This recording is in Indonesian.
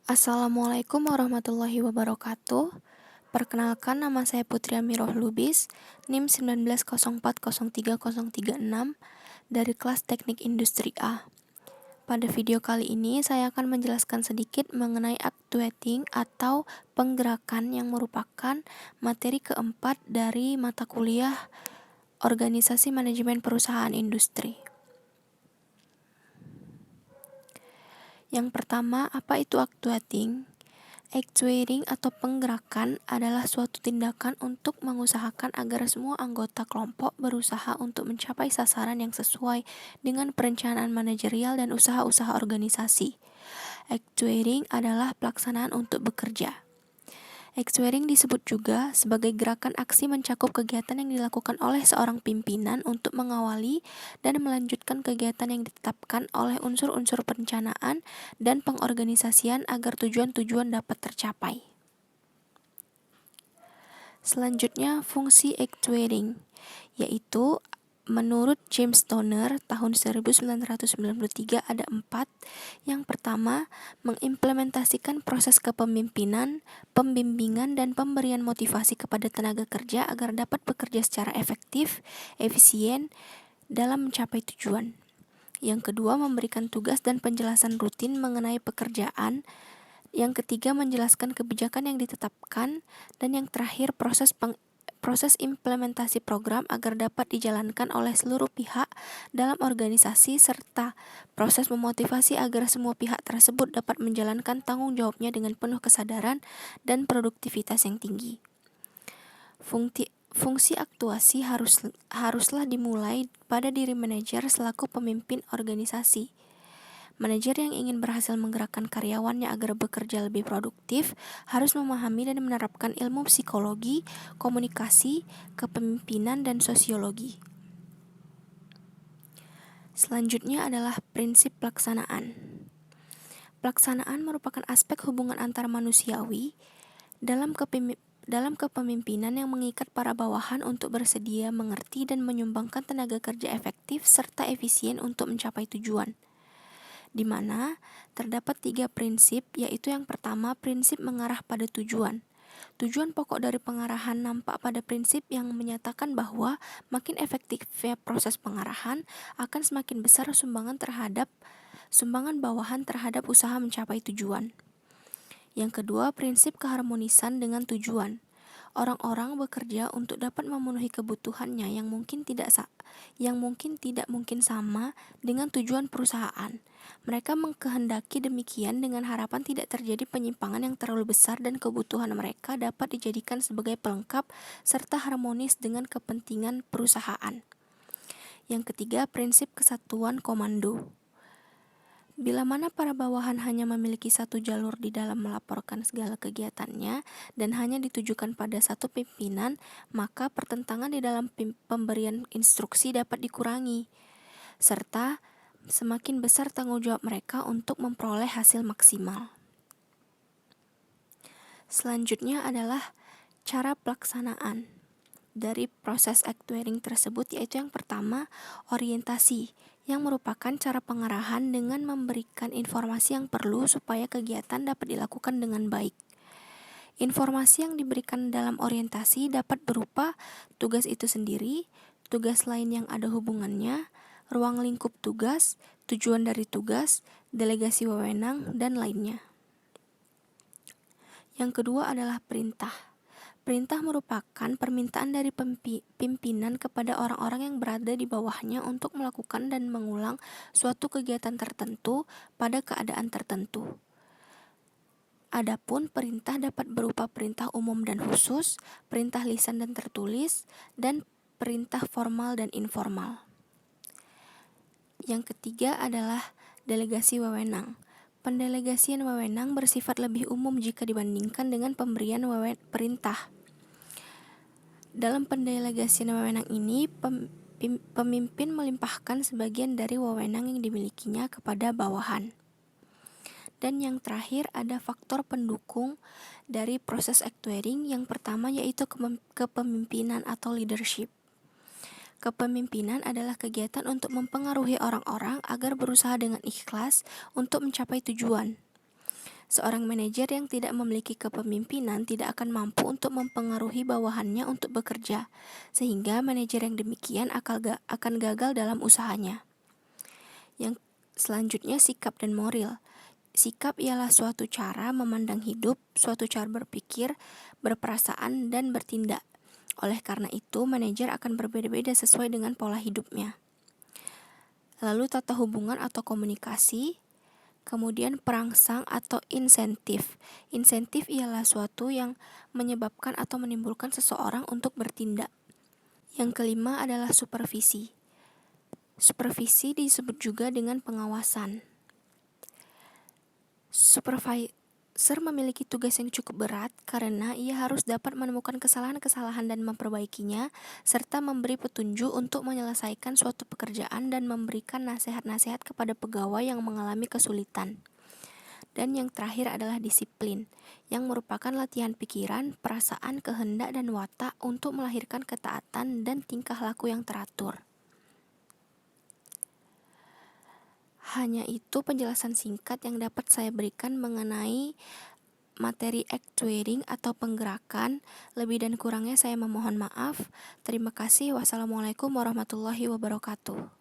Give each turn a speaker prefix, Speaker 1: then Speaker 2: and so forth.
Speaker 1: Assalamualaikum warahmatullahi wabarakatuh. Perkenalkan, nama saya Putri Amiroh Lubis, NIM 1904030336 dari kelas Teknik Industri A. Pada video kali ini saya akan menjelaskan sedikit mengenai actuating atau penggerakan yang merupakan materi keempat dari mata kuliah Organisasi Manajemen Perusahaan Industri. Yang pertama, apa itu actuating? Actuating atau penggerakan adalah suatu tindakan untuk mengusahakan agar semua anggota kelompok berusaha untuk mencapai sasaran yang sesuai dengan perencanaan manajerial dan usaha-usaha organisasi. Actuating adalah pelaksanaan untuk bekerja. Actuating disebut juga sebagai gerakan aksi mencakup kegiatan yang dilakukan oleh seorang pimpinan untuk mengawali dan melanjutkan kegiatan yang ditetapkan oleh unsur-unsur perencanaan dan pengorganisasian agar tujuan-tujuan dapat tercapai. Selanjutnya, fungsi actuating, yaitu menurut James Toner tahun 1993 ada 4. Yang pertama, mengimplementasikan proses kepemimpinan, pembimbingan, dan pemberian motivasi kepada tenaga kerja agar dapat bekerja secara efektif, efisien dalam mencapai tujuan. Yang kedua, memberikan tugas dan penjelasan rutin mengenai pekerjaan. Yang ketiga, menjelaskan kebijakan yang ditetapkan. Dan yang terakhir, proses implementasi program agar dapat dijalankan oleh seluruh pihak dalam organisasi serta proses memotivasi agar semua pihak tersebut dapat menjalankan tanggung jawabnya dengan penuh kesadaran dan produktivitas yang tinggi. Fungsi aktuasi haruslah dimulai pada diri manajer selaku pemimpin organisasi. Manajer yang ingin berhasil menggerakkan karyawannya agar bekerja lebih produktif harus memahami dan menerapkan ilmu psikologi, komunikasi, kepemimpinan, dan sosiologi. Selanjutnya adalah prinsip pelaksanaan. Pelaksanaan merupakan aspek hubungan antar manusiawi dalam kepemimpinan yang mengikat para bawahan untuk bersedia mengerti dan menyumbangkan tenaga kerja efektif serta efisien untuk mencapai tujuan, di mana terdapat 3 prinsip, yaitu yang pertama, prinsip mengarah pada tujuan. Tujuan pokok dari pengarahan nampak pada prinsip yang menyatakan bahwa makin efektifnya proses pengarahan akan semakin besar sumbangan bawahan terhadap usaha mencapai tujuan. Yang kedua, prinsip keharmonisan dengan tujuan. Orang-orang bekerja untuk dapat memenuhi kebutuhannya yang mungkin tidak mungkin sama dengan tujuan perusahaan. Mereka mengkehendaki demikian dengan harapan tidak terjadi penyimpangan yang terlalu besar dan kebutuhan mereka dapat dijadikan sebagai pelengkap serta harmonis dengan kepentingan perusahaan. Yang ketiga, prinsip kesatuan komando. Bila mana para bawahan hanya memiliki satu jalur di dalam melaporkan segala kegiatannya dan hanya ditujukan pada satu pimpinan, maka pertentangan di dalam pemberian instruksi dapat dikurangi, serta semakin besar tanggung jawab mereka untuk memperoleh hasil maksimal. Selanjutnya adalah cara pelaksanaan dari proses actuating tersebut, yaitu yang pertama, orientasi, yang merupakan cara pengarahan dengan memberikan informasi yang perlu supaya kegiatan dapat dilakukan dengan baik. Informasi yang diberikan dalam orientasi dapat berupa tugas itu sendiri, tugas lain yang ada hubungannya, ruang lingkup tugas, tujuan dari tugas, delegasi wewenang, dan lainnya. Yang kedua adalah perintah. Perintah merupakan permintaan dari pimpinan kepada orang-orang yang berada di bawahnya untuk melakukan dan mengulang suatu kegiatan tertentu pada keadaan tertentu. Adapun perintah dapat berupa perintah umum dan khusus, perintah lisan dan tertulis, dan perintah formal dan informal. Yang ketiga adalah delegasi wewenang. Pendelegasian wewenang bersifat lebih umum jika dibandingkan dengan pemberian perintah. Dalam pendelegasian wewenang ini, pemimpin melimpahkan sebagian dari wewenang yang dimilikinya kepada bawahan. Dan yang terakhir ada faktor pendukung dari proses actuating. Yang pertama yaitu kepemimpinan atau leadership. Kepemimpinan adalah kegiatan untuk mempengaruhi orang-orang agar berusaha dengan ikhlas untuk mencapai tujuan. Seorang manajer yang tidak memiliki kepemimpinan tidak akan mampu untuk mempengaruhi bawahannya untuk bekerja, sehingga manajer yang demikian akan gagal dalam usahanya. Yang selanjutnya, sikap dan moral. Sikap ialah suatu cara memandang hidup, suatu cara berpikir, berperasaan, dan bertindak. Oleh karena itu, manajer akan berbeda-beda sesuai dengan pola hidupnya. Lalu tata hubungan atau komunikasi. Kemudian perangsang atau insentif. Insentif ialah suatu yang menyebabkan atau menimbulkan seseorang untuk bertindak. Yang kelima adalah supervisi. Supervisi disebut juga dengan pengawasan. Supervisor memiliki tugas yang cukup berat karena ia harus dapat menemukan kesalahan-kesalahan dan memperbaikinya, serta memberi petunjuk untuk menyelesaikan suatu pekerjaan dan memberikan nasihat-nasihat kepada pegawai yang mengalami kesulitan. Dan yang terakhir adalah disiplin, yang merupakan latihan pikiran, perasaan, kehendak, dan watak untuk melahirkan ketaatan dan tingkah laku yang teratur. Hanya itu penjelasan singkat yang dapat saya berikan mengenai materi actuating atau penggerakan. Lebih dan kurangnya saya memohon maaf. Terima kasih. Wassalamualaikum warahmatullahi wabarakatuh.